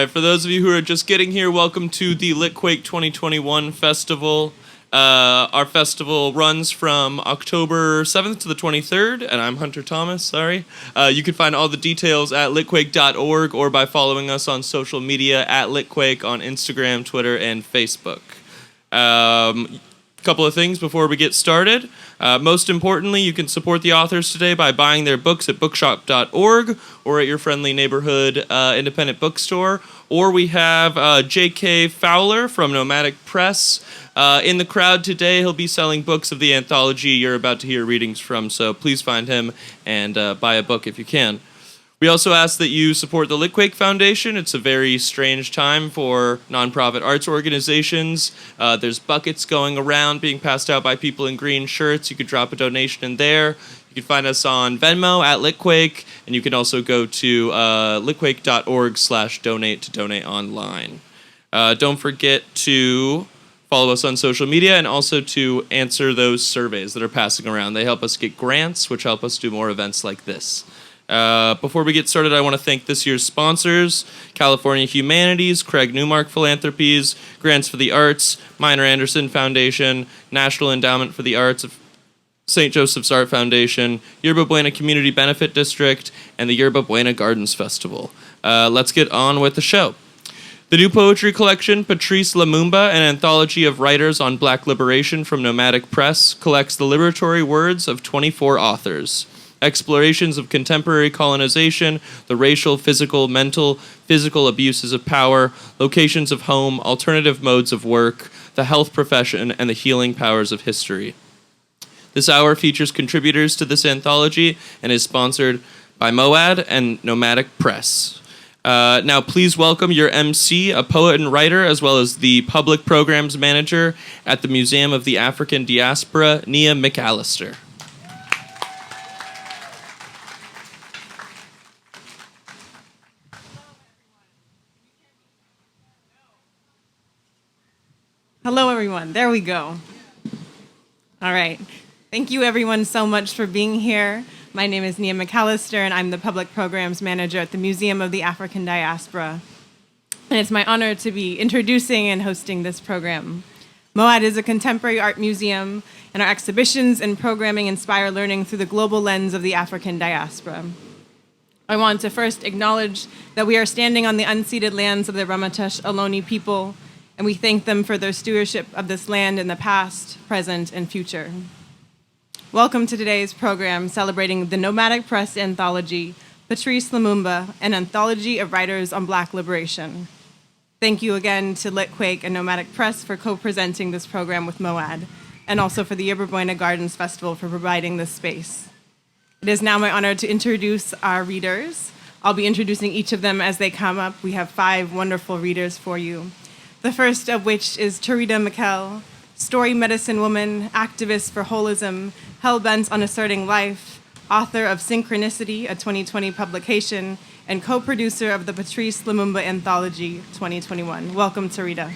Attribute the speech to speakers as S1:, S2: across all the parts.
S1: right, for those of you who are just getting here, welcome to the Litquake 2021 festival. Our festival runs from October 7th to the 23rd, and I'm Hunter Thomas, sorry. You can find all the details at litquake.org or by following us on social media at Litquake on Instagram, Twitter, and Facebook. Couple of things before we get started. Most importantly, you can support the authors today by buying their books at bookshop.org or at your friendly neighborhood independent bookstore. Or we have J.K. Fowler from Nomadic Press in the crowd today. He'll be selling books of the anthology you're about to hear readings from, so please find him and buy a book if you can. We also ask that you support the Litquake Foundation. It's a very strange time for nonprofit arts organizations. There's buckets going around being passed out by people in green shirts. You could drop a donation in there. You can find us on Venmo at Litquake, and you can also go to litquake.org/donate to donate online. Don't forget to follow us on social media and also to answer those surveys that are passing around. They help us get grants, which help us do more events like this. Before we get started, I want to thank this year's sponsors: California Humanities, Craig Newmark Philanthropies, Grants for the Arts, Minor Anderson Foundation, National Endowment for the Arts of St. Joseph's Art Foundation, Yerba Buena Community Benefit District, and the Yerba Buena Gardens Festival. Let's get on with the show. The new poetry collection, Patrice Lumumba, an anthology of writers on Black liberation from Nomadic Press, collects the liberatory words of 24 authors. Explorations of contemporary colonization, the racial, physical, mental, physical abuses of power, locations of home, alternative modes of work, the health profession, and the healing powers of history. This hour features contributors to this anthology and is sponsored by MOAD and Nomadic Press. Now please welcome your MC, a poet and writer, as well as the public programs manager at the Museum of the African Diaspora, Jeneé Darden.
S2: Hello, everyone. There we go. All right. Thank you, everyone, so much for being here. My name is Jeneé Darden, and I'm the Public Programs Manager at the Museum of the African Diaspora. And it's my honor to be introducing and hosting this program. MOAD is a contemporary art museum, and our exhibitions and programming inspire learning through the global lens of the African diaspora. I want to first acknowledge that we are standing on the unceded lands of the Ramaytush Ohlone people, and we thank them for their stewardship of this land in the past, present, and future. Welcome to today's program celebrating the Nomadic Press anthology, Patrice Lumumba, an anthology of writers on Black liberation. Thank you again to Litquake and Nomadic Press for co-presenting this program with MOAD, and also for the Yerba Buena Gardens Festival for providing this space. It is now my honor to introduce our readers. I'll be introducing each of them as they come up. We have 5 wonderful readers for you. The first of which is Tureeda Mikell, story medicine woman, activist for holism, hell-bent on asserting life, author of Synchronicity, a 2020 publication, and co-producer of the Patrice Lumumba Anthology 2021. Welcome, Tureeda.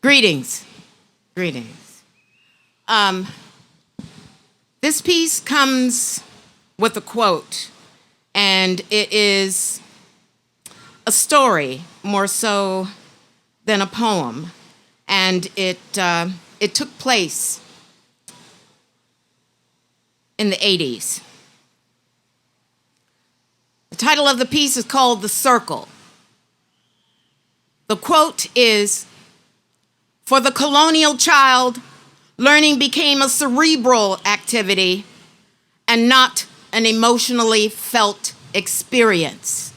S3: Greetings. This piece comes with a quote, and it is a story more so than a poem, and it took place in the 80s. The title of the piece is called The Circle. The quote is, "For the colonial child, learning became a cerebral activity and not an emotionally felt experience."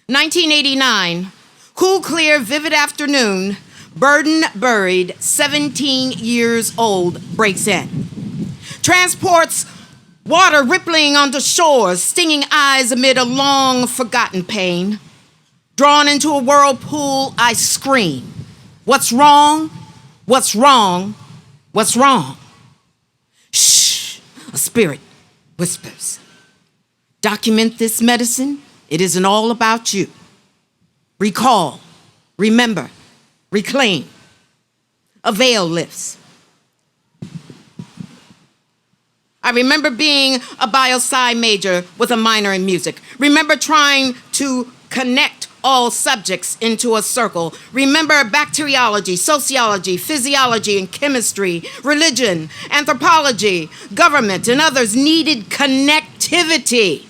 S3: 1989, cool, clear, vivid afternoon, burden buried, 17 years old, breaks in. Transports water rippling onto shores, stinging eyes amid a long forgotten pain. Drawn into a whirlpool, I scream. What's wrong? What's wrong? What's wrong? A spirit whispers. Document this medicine. It isn't all about you. Recall, remember, reclaim. A veil lifts. I remember being a bio-sci major with a minor in music. Remember trying to connect all subjects into a circle. Remember bacteriology, sociology, physiology, and chemistry, religion, anthropology, government, and others needed connectivity.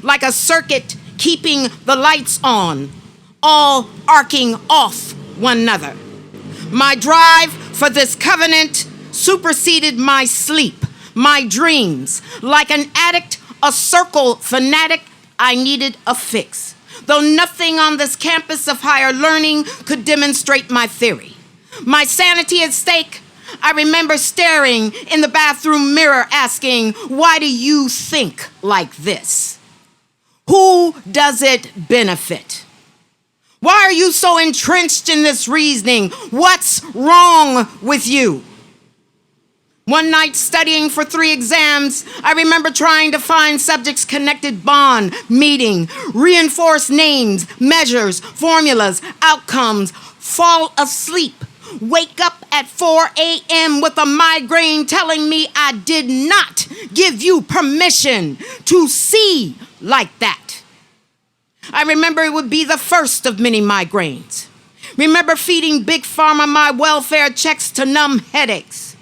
S3: Like a circuit keeping the lights on, all arcing off one another. My drive for this covenant superseded my sleep, my dreams. Like an addict, a circle fanatic, I needed a fix. Though nothing on this campus of higher learning could demonstrate my theory. My sanity at stake, I remember staring in the bathroom mirror asking, why do you think like this? Who does it benefit? Why are you so entrenched in this reasoning? What's wrong with you? One night studying for 3 exams, I remember trying to find subjects connected bond, meeting, reinforce names, measures, formulas, outcomes, fall asleep, wake up at 4 a.m. with a migraine telling me I did not give you permission to see like that. I remember it would be the first of many migraines. Remember feeding Big Pharma my welfare checks to numb headaches.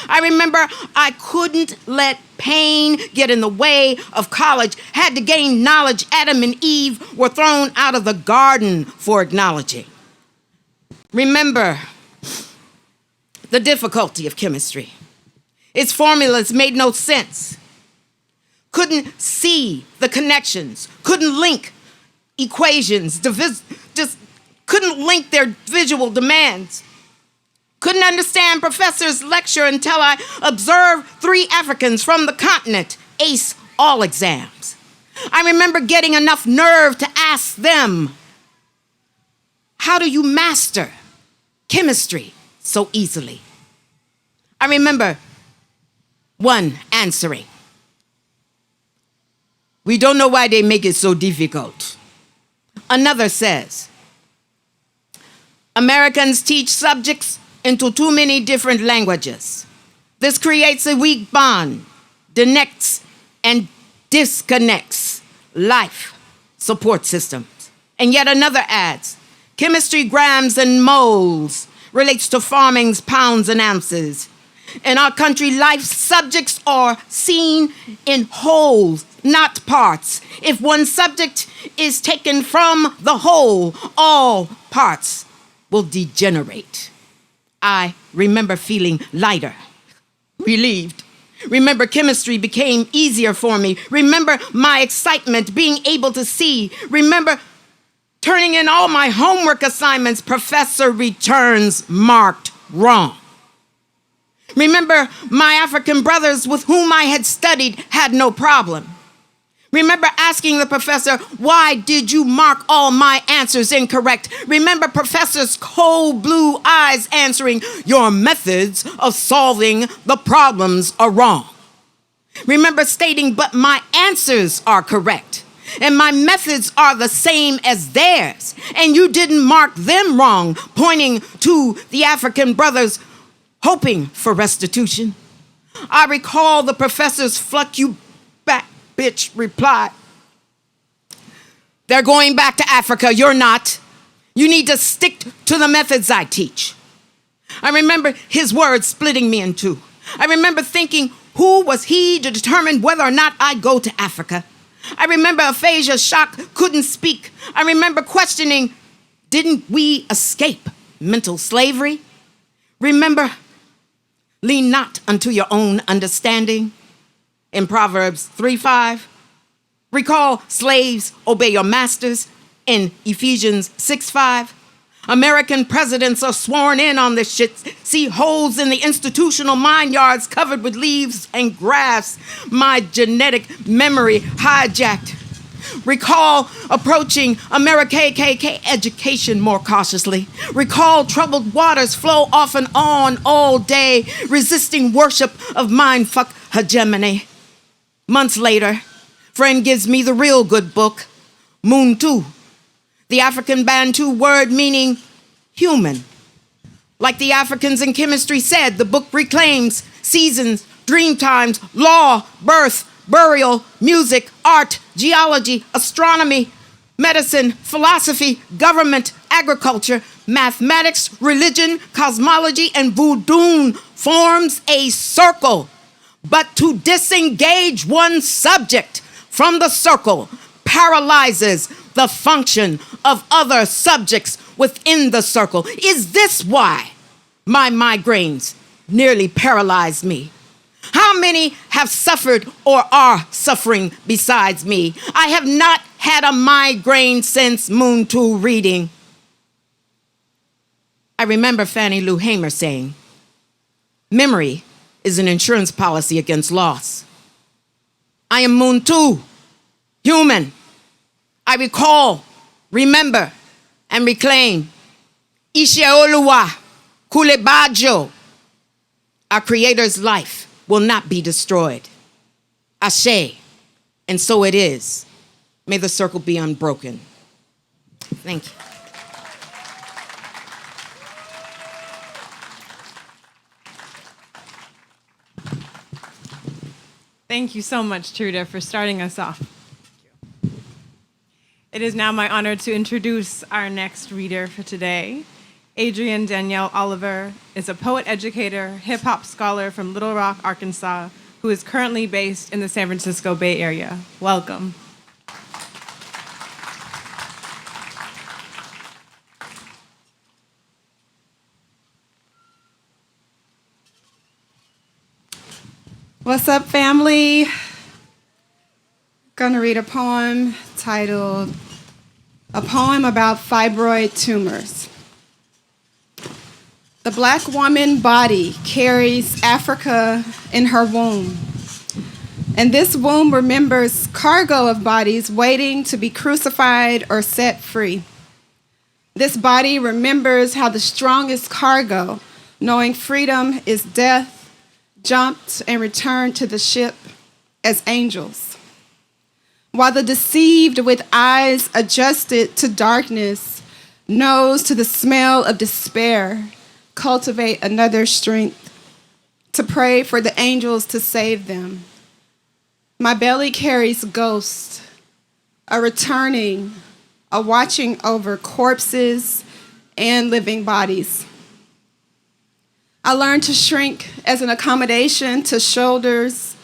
S3: I remember I couldn't let pain get in the way of college, had to gain knowledge. Adam and Eve were thrown out of the garden for acknowledging. Remember the difficulty of chemistry. Its formulas made no sense. Couldn't see the connections, couldn't link equations, just couldn't link their visual demands. Couldn't understand professor's lecture until I observed 3 Africans from the continent ace all exams. I remember getting enough nerve to ask them, how do you master chemistry so easily? I remember one answering, we don't know why they make it so difficult. Another says, Americans teach subjects into too many different languages. This creates a weak bond, connects and disconnects life support systems. And yet another adds, chemistry grams and moles relates to farming's pounds and ounces. In our country, life subjects are seen in wholes, not parts. If one subject is taken from the whole, all parts will degenerate. I remember feeling lighter, relieved. Remember chemistry became easier for me. Remember my excitement, being able to see. Remember turning in all my homework assignments, professor returns marked wrong. Remember my African brothers with whom I had studied had no problem. Remember asking the professor, why did you mark all my answers incorrect? Remember professor's cold blue eyes answering, your methods of solving the problems are wrong. Remember stating, but my answers are correct, and my methods are the same as theirs, and you didn't mark them wrong, pointing to the African brothers hoping for restitution. I recall the professor's "fuck you back, bitch" reply. They're going back to Africa, you're not. You need to stick to the methods I teach. I remember his words splitting me in two. I remember thinking, who was he to determine whether or not I go to Africa? I remember aphasia, shock, couldn't speak. I remember questioning, didn't we escape mental slavery? Remember, lean not unto your own understanding in Proverbs 3:5. Recall, slaves, obey your masters in Ephesians 6:5. American presidents are sworn in on this shit. See holes in the institutional mine yards covered with leaves and grass. My genetic memory hijacked. Recall approaching America KKK education more cautiously. Recall troubled waters flow off and on all day, resisting worship of mindfuck hegemony. Months later, friend gives me the real good book, Muntu, the African Bantu word meaning human. Like the Africans in chemistry said, the book reclaims seasons, dream times, law, birth, burial, music, art, geology, astronomy, medicine, philosophy, government, agriculture, mathematics, religion, cosmology, and voodoo forms a circle. But to disengage one subject from the circle paralyzes the function of other subjects within the circle. Is this why my migraines nearly paralyzed me? How many have suffered or are suffering besides me? I have not had a migraine since Moon 2 reading. I remember Fannie Lou Hamer saying, memory is an insurance policy against loss. I am Moon 2, human. I recall, remember, and reclaim. Isheoluwa, Kulebajo. Our Creator's life will not be destroyed. Ashe, and so it is. May the circle be unbroken. Thank you.
S2: Thank you so much, Tureeda, for starting us off. It is now my honor to introduce our next reader for today. Adrienne Danyelle Oliver is a poet-educator, hip-hop scholar from Little Rock, Arkansas, who is currently based in the San Francisco Bay Area. Welcome.
S4: What's up, family? Gonna read a poem titled A Poem About Fibroid Tumors. The Black woman body carries Africa in her womb. And this womb remembers cargo of bodies waiting to be crucified or set free. This body remembers how the strongest cargo, knowing freedom is death, jumped and returned to the ship as angels. While the deceived with eyes adjusted to darkness, nose to the smell of despair, cultivate another strength to pray for the angels to save them. My belly carries ghosts, a returning, a watching over corpses and living bodies. I learned to shrink as an accommodation to shoulders,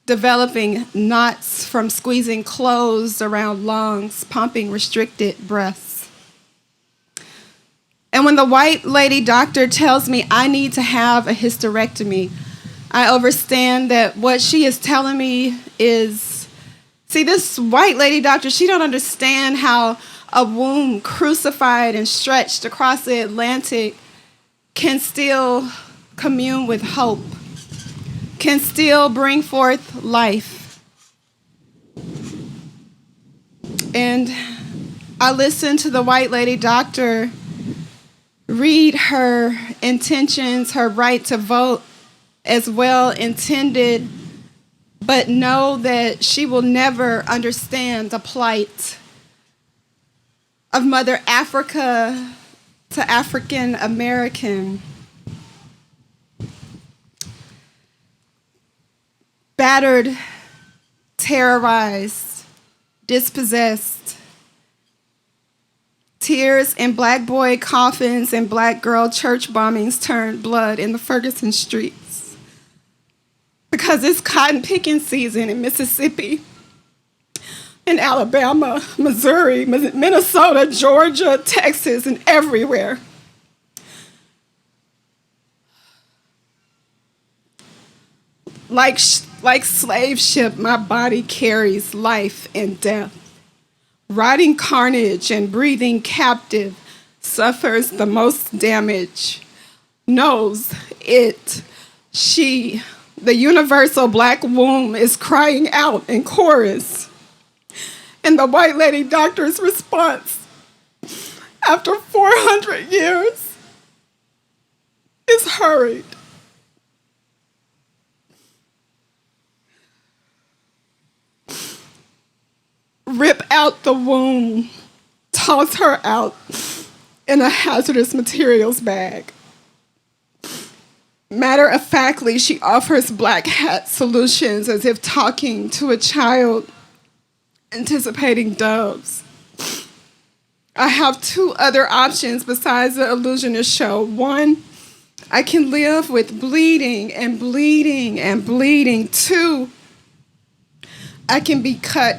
S4: developing knots from squeezing closed around lungs, pumping restricted breaths. And when the white lady doctor tells me I need to have a hysterectomy, I understand that what she is telling me is, see, this white lady doctor, she don't understand how a womb crucified and stretched across the Atlantic can still commune with hope, can still bring forth life. And I listened to the white lady doctor read her intentions, her right to vote as well intended, but know that she will never understand the plight of Mother Africa to African American. Battered, terrorized, dispossessed. Tears in black boy coffins and black girl church bombings turned blood in the Ferguson streets. Because it's cotton picking season in Mississippi, in Alabama, Missouri, Minnesota, Georgia, Texas, and everywhere. Like slave ship, my body carries life and death. Riding carnage and breathing captive suffers the most damage. Knows it, she, the universal black womb is crying out in chorus. And the white lady doctor's response, after 400 years, is hurried. rip out the womb, toss her out in a hazardous materials bag. Matter-of-factly, she offers black hat solutions as if talking to a child anticipating doves. I have two other options besides the illusionist show. One, I can live with bleeding and bleeding and bleeding. Two, I can be cut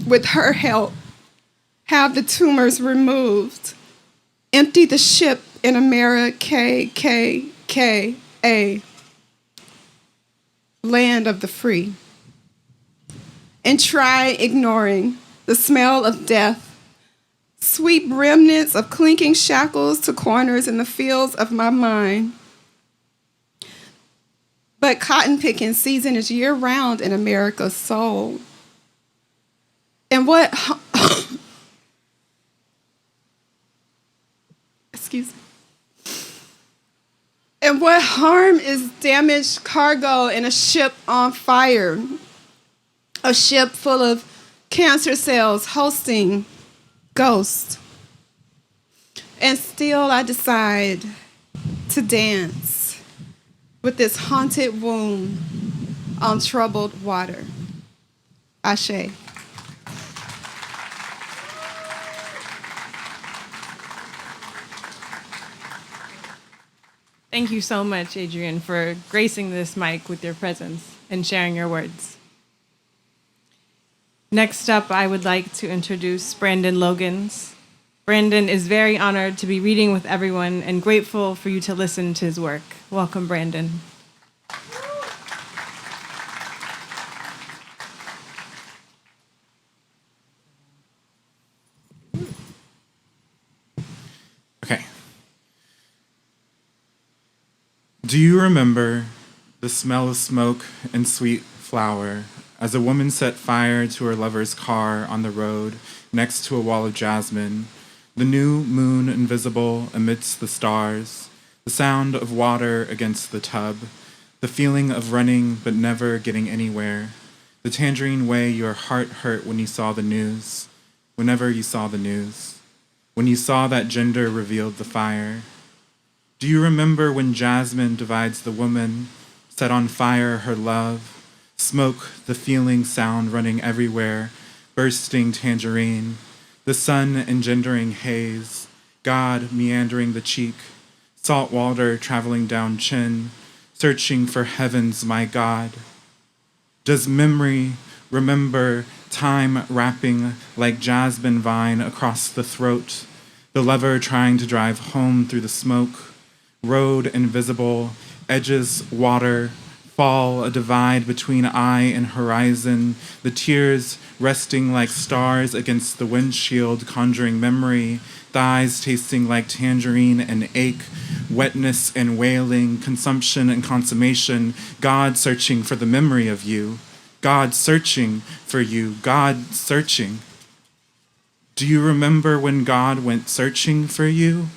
S4: with her help, have the tumors removed, empty the ship in America, KKKA, land of the free, and try ignoring the smell of death, sweep remnants of clinking shackles to corners in the fields of my mind. But cotton picking season is year-round in America's soul. And what excuse me. And what harm is damaged cargo in a ship on fire? A ship full of cancer cells hosting ghosts. And still I decide to dance with this haunted womb on troubled water. Ashe.
S2: Thank you so much, Adrienne, for gracing this mic with your presence and sharing your words. Next up, I would like to introduce Brandon Logans. Brandon is very honored to be reading with everyone and grateful for you to listen to his work. Welcome, Brandon.
S5: Okay. Do you remember the smell of smoke and sweet flower as a woman set fire to her lover's car on the road next to a wall of jasmine, the new moon invisible amidst the stars, the sound of water against the tub, the feeling of running but never getting anywhere, the tangerine way your heart hurt when you saw the news, whenever you saw the news, when you saw that gender revealed the fire? Do you remember when jasmine divides the woman, set on fire her love, smoke, the feeling sound running everywhere, bursting tangerine, the sun engendering haze, God meandering the cheek, salt water traveling down chin, searching for heavens, my God? Does memory remember time wrapping like jasmine vine across the throat, the lover trying to drive home through the smoke, road invisible, edges water, fall a divide between eye and horizon, the tears resting like stars against the windshield, conjuring memory, thighs tasting like tangerine and ache, wetness and wailing, consumption and consummation, God searching for the memory of you, God searching for you, God searching. Do you remember when God went searching for you?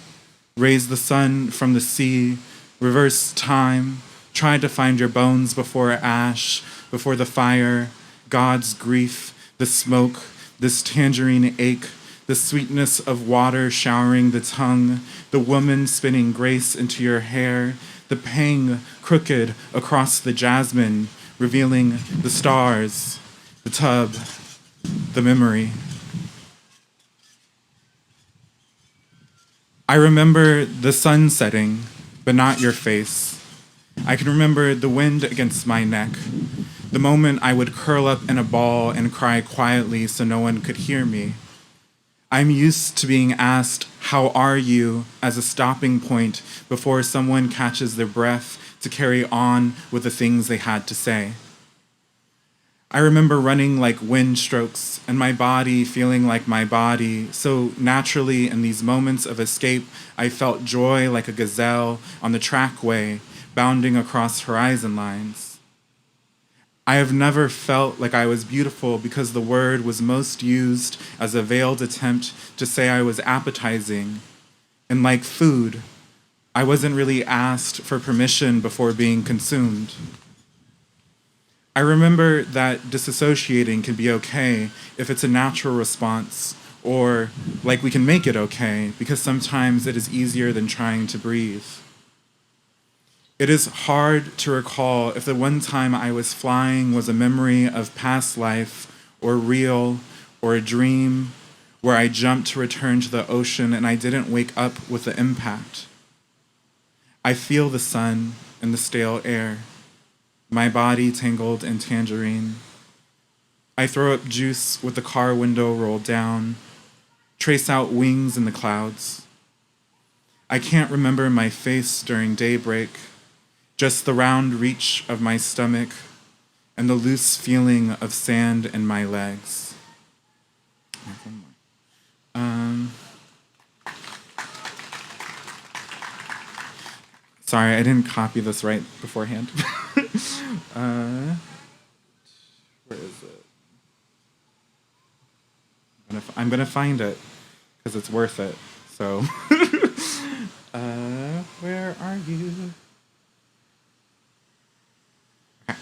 S5: Raised the sun from the sea, reversed time, tried to find your bones before ash, before the fire, God's grief, the smoke, this tangerine ache, the sweetness of water showering the tongue, the woman spinning grace into your hair, the pang crooked across the jasmine, revealing the stars, the tub, the memory. I remember the sun setting, but not your face. I can remember the wind against my neck, the moment I would curl up in a ball and cry quietly so no one could hear me. I'm used to being asked, "How are you?" as a stopping point before someone catches their breath to carry on with the things they had to say. I remember running like wind strokes and my body feeling like my body. So naturally, in these moments of escape, I felt joy like a gazelle on the trackway, bounding across horizon lines. I have never felt like I was beautiful because the word was most used as a veiled attempt to say I was appetizing. And like food, I wasn't really asked for permission before being consumed. I remember that disassociating can be okay if it's a natural response, or like we can make it okay because sometimes it is easier than trying to breathe. It is hard to recall if the one time I was flying was a memory of past life, or real, or a dream where I jumped to return to the ocean and I didn't wake up with the impact. I feel the sun and the stale air, my body tangled in tangerine. I throw up juice with the car window rolled down, trace out wings in the clouds. I can't remember my face during daybreak, just the round reach of my stomach and the loose feeling of sand in my legs. Sorry, I didn't copy this right beforehand. Where is it? I'm gonna find it because it's worth it. So, where are you? Okay.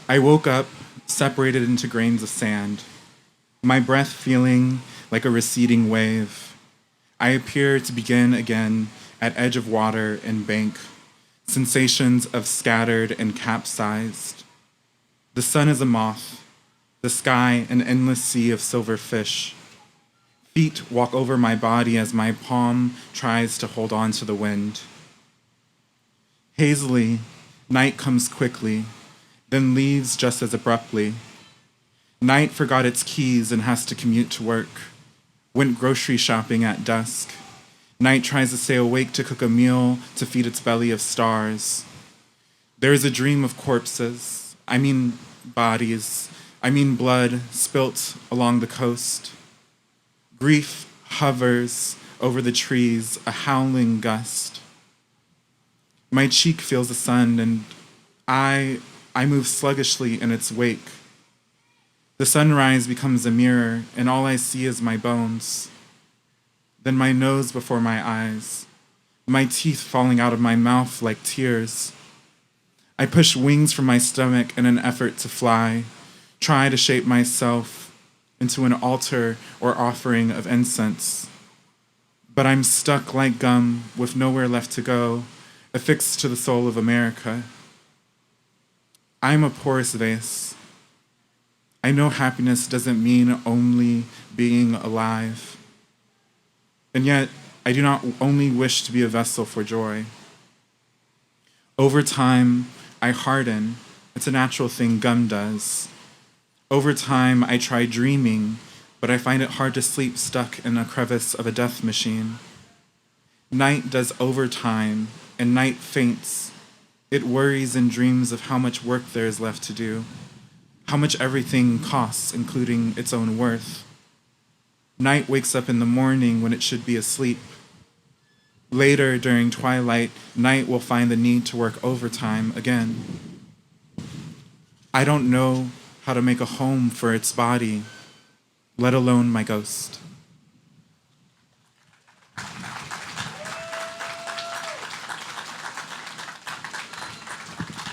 S5: I woke up, separated into grains of sand, my breath feeling like a receding wave. I appear to begin again at edge of water and bank, sensations of scattered and capsized. The sun is a moth, the sky an endless sea of silver fish. Feet walk over my body as my palm tries to hold on to the wind. Hazily, night comes quickly, then leaves just as abruptly. Night forgot its keys and has to commute to work. Went grocery shopping at dusk. Night tries to stay awake to cook a meal to feed its belly of stars. There is a dream of corpses, bodies, blood spilt along the coast. Grief hovers over the trees, a howling gust. My cheek feels the sun, and I move sluggishly in its wake. The sunrise becomes a mirror, and all I see is my bones. Then my nose before my eyes, my teeth falling out of my mouth like tears. I push wings from my stomach in an effort to fly, try to shape myself into an altar or offering of incense. But I'm stuck like gum with nowhere left to go, affixed to the soul of America. I'm a porous vase. I know happiness doesn't mean only being alive. And yet, I do not only wish to be a vessel for joy. Over time, I harden. It's a natural thing gum does. Over time, I try dreaming, but I find it hard to sleep stuck in a crevice of a death machine. Night does overtime, and night faints. It worries and dreams of how much work there is left to do, how much everything costs, including its own worth. Night wakes up in the morning when it should be asleep. Later, during twilight, night will find the need to work overtime again. I don't know how to make a home for its body, let alone my ghost.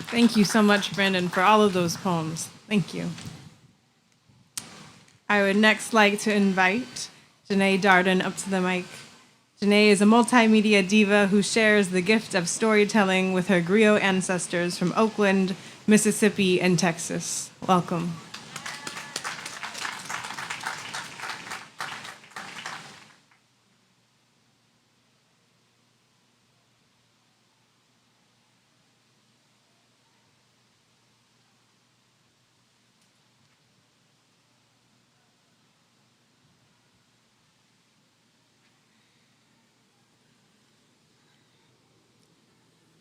S2: Thank you so much, Brandon, for all of those poems. Thank you. I would next like to invite Jeneé Darden up to the mic. Jeneé is a multimedia diva who shares the gift of storytelling with her griot ancestors from Oakland, Mississippi, and Texas. Welcome.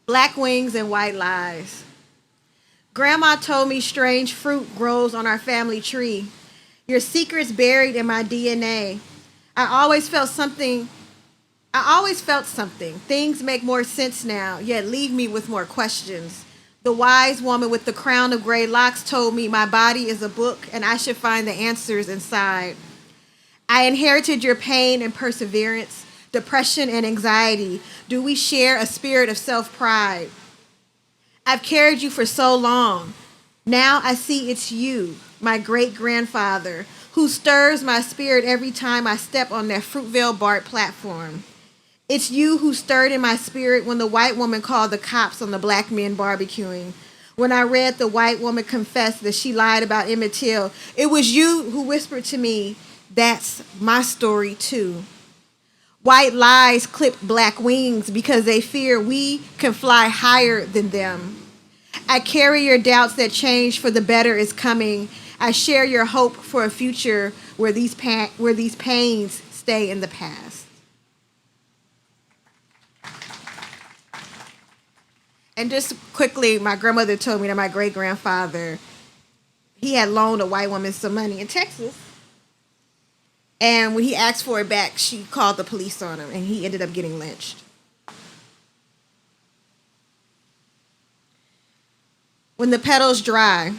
S6: Black wings and white lies. Grandma told me strange fruit grows on our family tree. Your secret's buried in my DNA. I always felt something. Things make more sense now, yet leave me with more questions. The wise woman with the crown of gray locks told me my body is a book and I should find the answers inside. I inherited your pain and perseverance, depression and anxiety. Do we share a spirit of self-pride? I've carried you for so long. Now I see it's you, my great-grandfather, who stirs my spirit every time I step on that Fruitvale BART platform. It's you who stirred in my spirit when the white woman called the cops on the black men barbecuing. When I read the white woman confess that she lied about Emmett Till, it was you who whispered to me, "That's my story too." White lies clip black wings because they fear we can fly higher than them. I carry your doubts that change for the better is coming. I share your hope for a future where these pains stay in the past. And just quickly, my grandmother told me that my great-grandfather, he had loaned a white woman some money in Texas. And when he asked for it back, she called the police on him, and he ended up getting lynched. When the petals dry,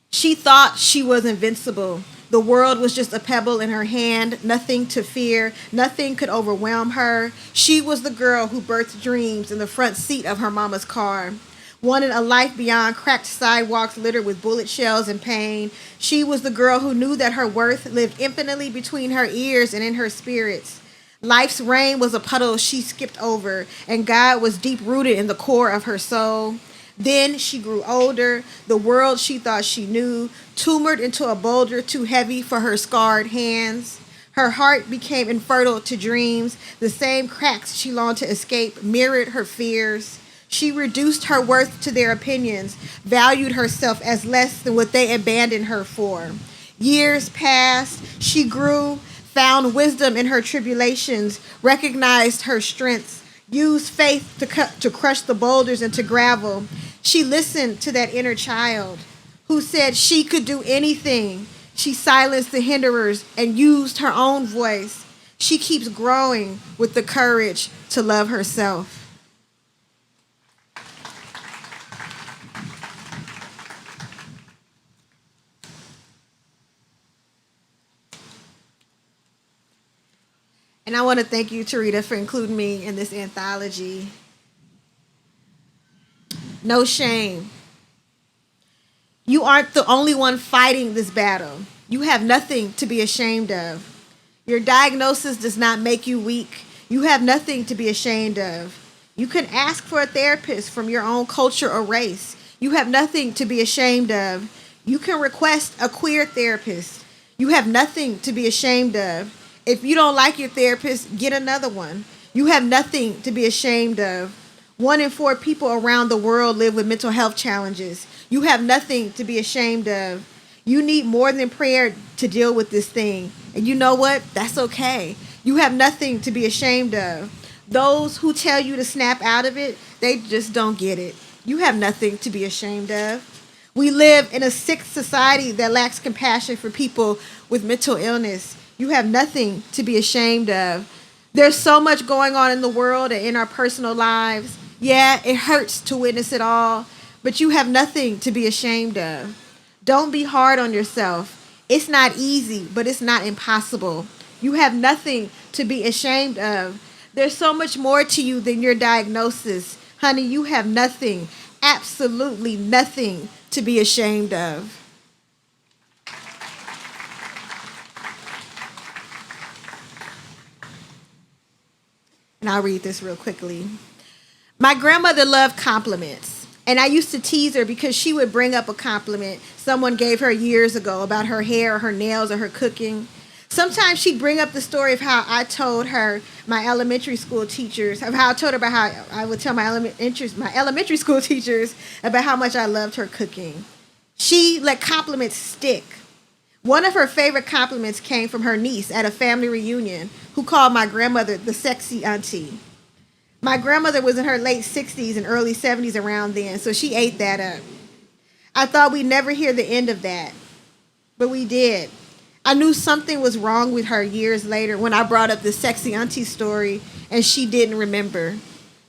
S6: she thought she was invincible. The world was just a pebble in her hand, nothing to fear, nothing could overwhelm her. She was the girl who birthed dreams in the front seat of her mama's car. Wanted a life beyond cracked sidewalks littered with bullet shells and pain. She was the girl who knew that her worth lived infinitely between her ears and in her spirits. Life's rain was a puddle she skipped over, and God was deep-rooted in the core of her soul. Then she grew older. The world she thought she knew tumored into a boulder too heavy for her scarred hands. Her heart became infertile to dreams. The same cracks she longed to escape mirrored her fears. She reduced her worth to their opinions, valued herself as less than what they abandoned her for. Years passed. She grew, found wisdom in her tribulations, recognized her strengths, used faith to crush the boulders into gravel. She listened to that inner child who said she could do anything. She silenced the hinderers and used her own voice. She keeps growing with the courage to love herself. And I want to thank you, Tureeda, for including me in this anthology. No shame. You aren't the only one fighting this battle. You have nothing to be ashamed of. Your diagnosis does not make you weak. You have nothing to be ashamed of. You can ask for a therapist from your own culture or race. You have nothing to be ashamed of. You can request a queer therapist. You have nothing to be ashamed of. If you don't like your therapist, get another one. You have nothing to be ashamed of. 1 in 4 people around the world live with mental health challenges. You have nothing to be ashamed of. You need more than prayer to deal with this thing. And you know what? That's okay. You have nothing to be ashamed of. Those who tell you to snap out of it, they just don't get it. You have nothing to be ashamed of. We live in a sick society that lacks compassion for people with mental illness. You have nothing to be ashamed of. There's so much going on in the world and in our personal lives. Yeah, it hurts to witness it all, but you have nothing to be ashamed of. Don't be hard on yourself. It's not easy, but it's not impossible. You have nothing to be ashamed of. There's so much more to you than your diagnosis. Honey, you have nothing, absolutely nothing to be ashamed of. And I'll read this real quickly. My grandmother loved compliments, and I used to tease her because she would bring up a compliment someone gave her years ago about her hair or her nails or her cooking. Sometimes she'd bring up the story of how I told her my elementary school teachers, of how I told her about how I would tell my elementary school teachers about how much I loved her cooking. She let compliments stick. One of her favorite compliments came from her niece at a family reunion, who called my grandmother the sexy auntie. My grandmother was in her late 60s and early 70s around then, so she ate that up. I thought we'd never hear the end of that, but we did. I knew something was wrong with her years later when I brought up the sexy auntie story and she didn't remember.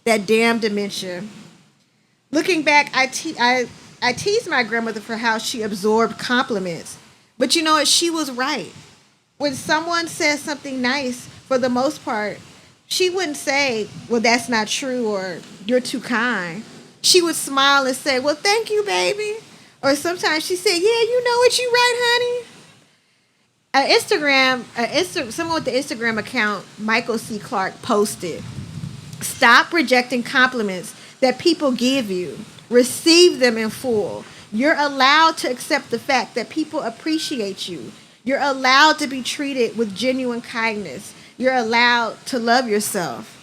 S6: That damn dementia. Looking back, I teased my grandmother for how she absorbed compliments. But you know what? She was right. When someone says something nice, for the most part, she wouldn't say, well, that's not true, or you're too kind. she would smile and say, well, thank you, baby. Or sometimes she said, yeah, you know what, you right, honey. Someone with the Instagram account, Michael C. Clark, posted, stop rejecting compliments that people give you. Receive them in full. You're allowed to accept the fact that people appreciate you. You're allowed to be treated with genuine kindness. You're allowed to love yourself.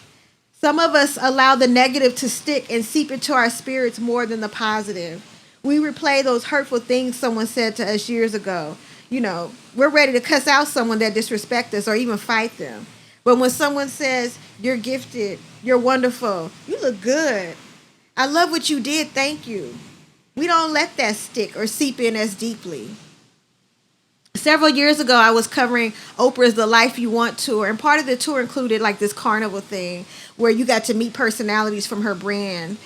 S6: Some of us allow the negative to stick and seep into our spirits more than the positive. We replay those hurtful things someone said to us years ago. You know, we're ready to cuss out someone that disrespects us or even fight them. But when someone says, you're gifted, you're wonderful, you look good, I love what you did, thank you, we don't let that stick or seep in as deeply. Several years ago, I was covering Oprah's The Life You Want tour, and part of the tour included like this carnival thing where you got to meet personalities from her brand.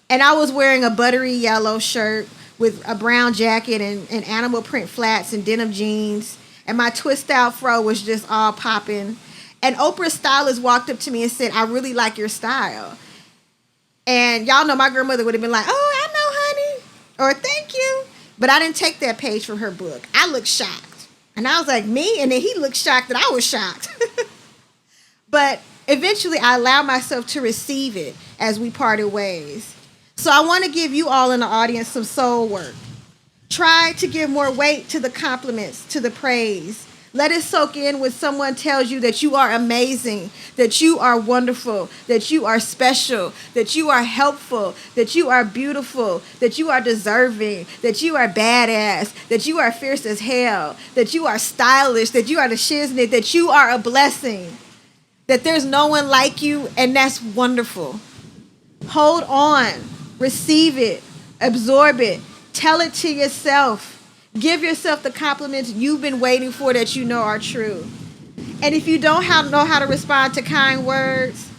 S6: And I was wearing a buttery yellow shirt with a brown jacket and animal print flats and denim jeans, and my twist out fro was just all popping. And Oprah's stylist walked up to me and said, I really like your style. And y'all know my grandmother would have been like, oh, I know, honey, or thank you. But I didn't take that page from her book. I looked shocked. And I was like, me? And then he looked shocked that I was shocked. But eventually I allowed myself to receive it as we parted ways. So I want to give you all in the audience some soul work. Try to give more weight to the compliments, to the praise. Let it soak in when someone tells you that you are amazing, that you are wonderful, that you are special, that you are helpful, that you are beautiful, that you are deserving, that you are badass, that you are fierce as hell, that you are stylish, that you are the shiznit, that you are a blessing, that there's no one like you, and that's wonderful. Hold on, receive it, absorb it, tell it to yourself. Give yourself the compliments you've been waiting for that you know are true. And if you don't know how to respond to kind words,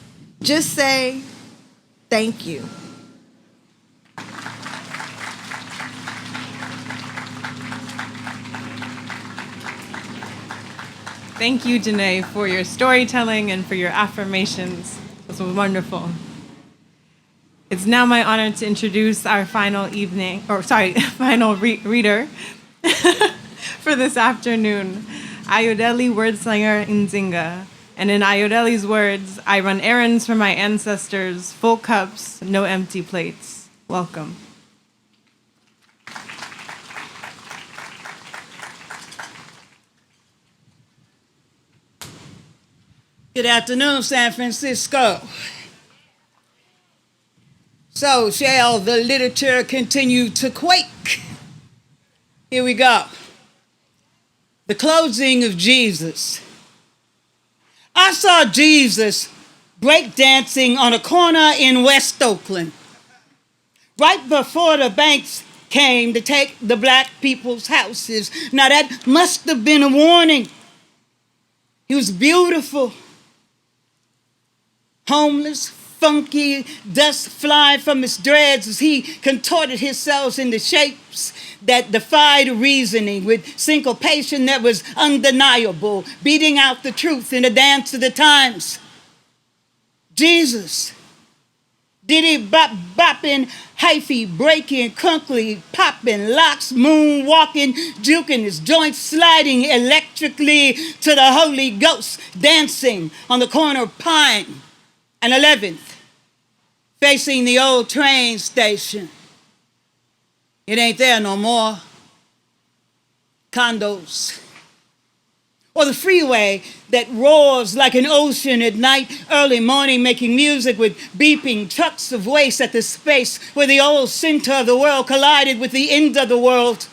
S6: just say, thank you.
S2: Thank you, Jeneé, for your storytelling and for your affirmations. This was wonderful. It's now my honor to introduce our final reader for this afternoon, Ayodele Wordslanger Nzinga. And in Ayodele's words, I run errands for my ancestors, full cups, no empty plates. Welcome.
S7: Good afternoon, San Francisco. So shall the literature continue to quake? Here we go. The closing of Jesus. I saw Jesus breakdancing on a corner in West Oakland, right before the banks came to take the black people's houses. Now that must have been a warning. He was beautiful, homeless, funky, dust flying from his dreads as he contorted himself into shapes that defied reasoning with syncopation that was undeniable, beating out the truth in the dance of the times. Jesus, diddy bop bopping, hyphy, breaking, crunkly, popping, locks, moonwalking, juking his joints, sliding electrically to the Holy Ghost, dancing on the corner of Pine and 11th. Facing the old train station. It ain't there no more. Condos. Or the freeway that roars like an ocean at night, early morning, making music with beeping trucks of waste at the space where the old center of the world collided with the end of the world.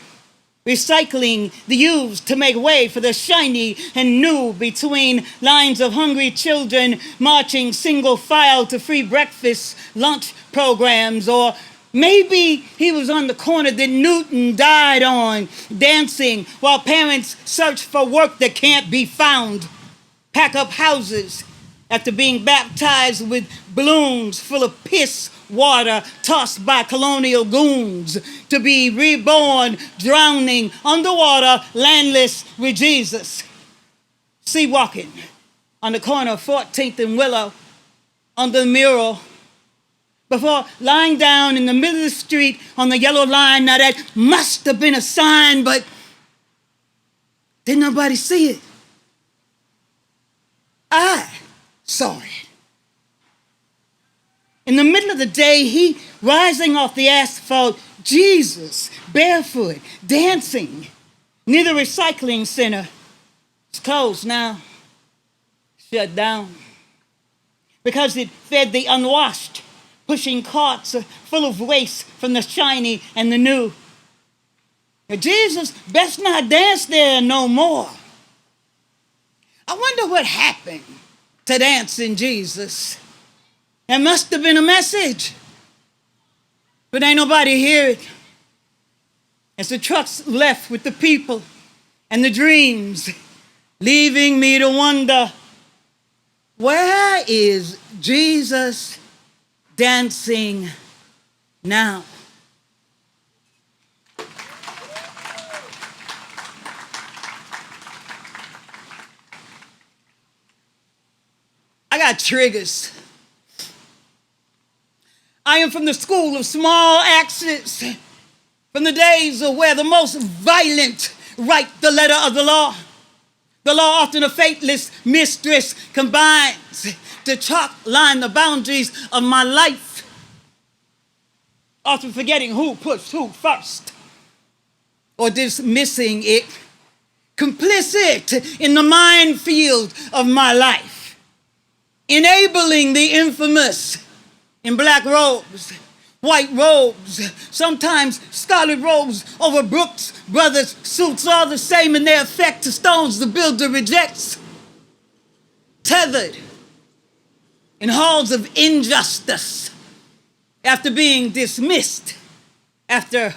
S7: Recycling the used to make way for the shiny and new between lines of hungry children marching single file to free breakfast, lunch programs, or maybe he was on the corner that Newton died on, dancing while parents search for work that can't be found, pack up houses after being baptized with balloons full of piss water tossed by colonial goons, to be reborn, drowning underwater, landless with Jesus. Sea walking on the corner of 14th and Willow, under the mural, before lying down in the middle of the street on the yellow line. Now that must have been a sign, but didn't nobody see it. I saw it. In the middle of the day, he rising off the asphalt, Jesus, barefoot, dancing, near the recycling center. It's closed now, shut down, because it fed the unwashed, pushing carts full of waste from the shiny and the new. Now, Jesus best not dance there no more. I wonder what happened to dancing Jesus. There must have been a message, but ain't nobody hear it. As the trucks left with the people and the dreams, leaving me to wonder, where is Jesus dancing now? I got triggers. I am from the school of small acts, from the days of where the most violent write the letter of the law. The law, often a faithless mistress, combines to chalk line the boundaries of my life, often forgetting who pushed who first, or dismissing it, complicit in the minefield of my life, enabling the infamous in black robes, white robes, sometimes scarlet robes over Brooks Brothers suits, all the same in their effect to stones the builder rejects, tethered in halls of injustice after being dismissed, after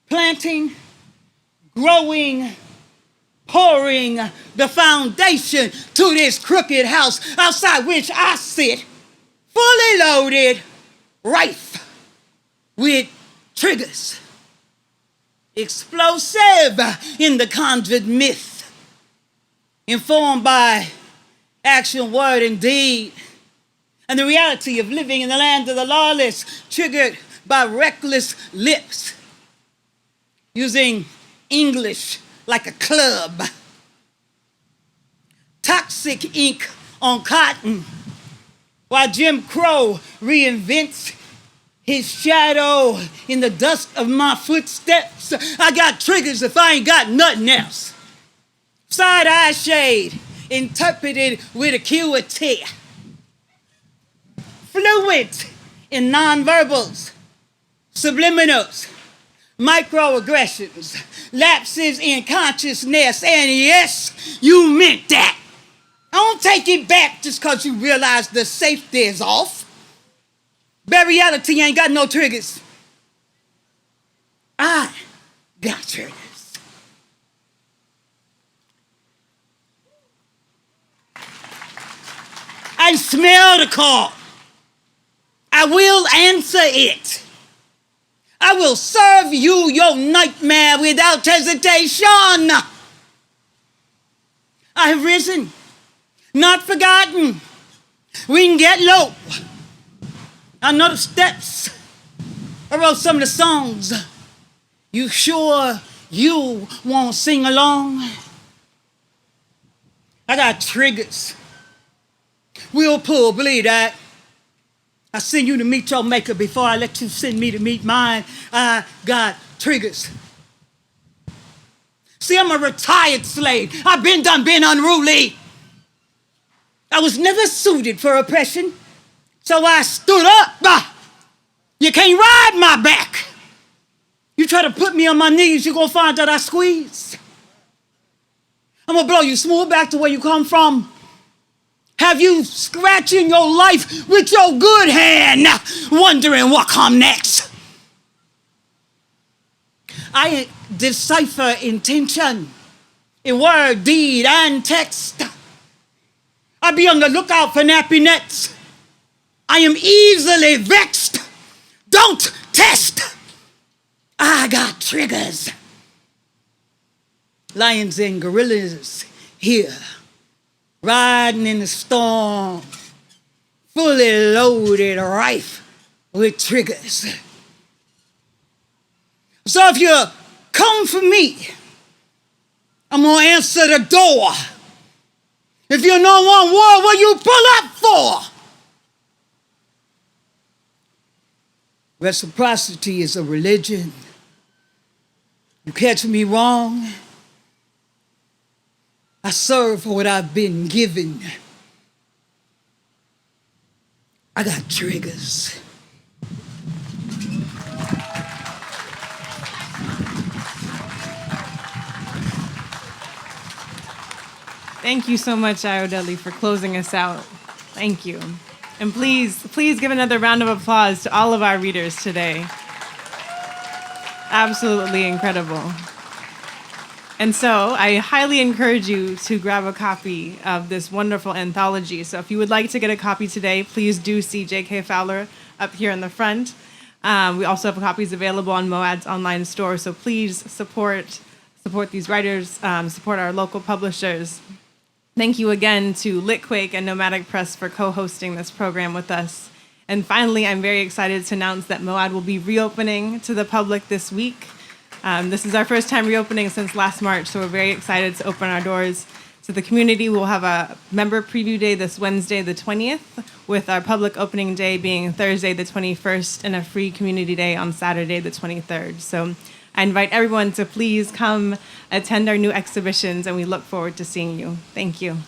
S7: planting, growing, pouring the foundation to this crooked house outside which I sit, fully loaded, rife with triggers, explosive in the conjured myth, informed by action, word, and deed, and the reality of living in the land of the lawless, triggered by reckless lips, using English like a club, toxic ink on cotton, while Jim Crow reinvents his shadow in the dust of my footsteps. I got triggers if I ain't got nothing else. Side-eye shade, interpreted with acuity. Fluent in nonverbals, subliminals, microaggressions, lapses in consciousness, and yes, you meant that. Don't take it back just because you realize the safety is off. Reality ain't got no triggers. I got triggers. I smell the call. I will answer it. I will serve you your nightmare without hesitation. I have risen, not forgotten. We can get low. I know the steps. I wrote some of the songs. You sure you won't sing along? I got triggers. We'll pull, believe that. I send you to meet your maker before I let you send me to meet mine. I got triggers. See, I'm a retired slave. I've been unruly. I was never suited for oppression, so I stood up. You can't ride my back. You try to put me on my knees, you're gonna find that I squeeze. I'm gonna blow you smooth back to where you come from. Have you scratching your life with your good hand, wondering what come next? I decipher intention in word, deed, and text. I be on the lookout for nappy nets. I am easily vexed. Don't test. I got triggers. Lions and gorillas here, riding in the storm, fully loaded, rife with triggers. So if you come for me, I'm gonna answer the door. If you don't want war, what you pull up for? Reciprocity is a religion. You catch me wrong, I serve for what I've been given. I got triggers.
S2: Thank you so much, Ayodele, for closing us out. Thank you. And please give another round of applause to all of our readers today. Absolutely incredible. And so I highly encourage you to grab a copy of this wonderful anthology. So if you would like to get a copy today, please do see J.K. Fowler up here in the front. We also have copies available on Moad's online store. So please support these writers, support our local publishers. Thank you again to Litquake and Nomadic Press for co-hosting this program with us. And finally, I'm very excited to announce that Moad will be reopening to the public this week. This is our first time reopening since last March, so we're very excited to open our doors to the community. We'll have a member preview day this Wednesday, the 20th, with our public opening day being Thursday, the 21st, and a free community day on Saturday, the 23rd. So I invite everyone to please come attend our new exhibitions, and we look forward to seeing you. Thank you.